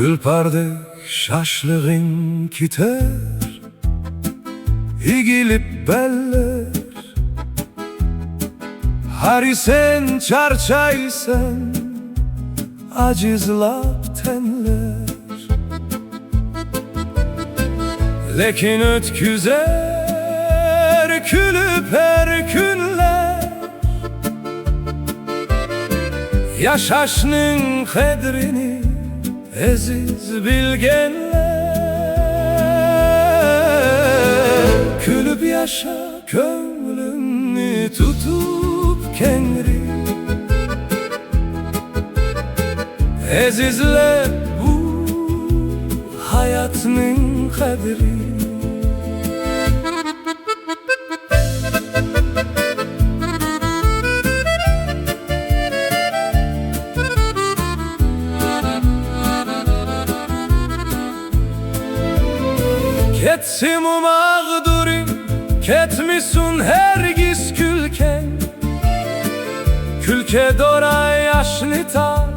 Gülperde şaşlığın kiter, İgilip beller. Hari sen çarçaysan, acizlap tenler. Lekin ötküzer külüp her günler. Yaşaşnın kadrini eziz bilgenler. Külüp yaşa kömlünü tutup kendini. Ezizle bu hayatının kadri. Ketsim o mağdurin, ketmisun hergis külken. Külke dora yaşnita,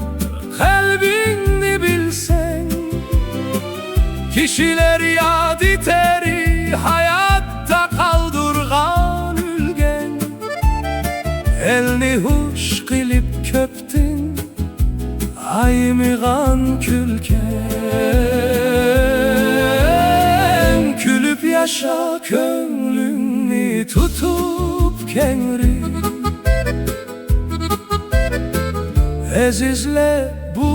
kalbini bilsen. Kişiler yad iteri, hayatta kaldırgan ülgen. Elni huş kılıp köptin, aymıgan külken. Külüp yaşa kömlünü tutup kendini. Ezizle bu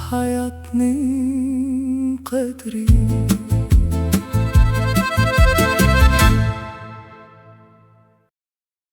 hayatın kadri.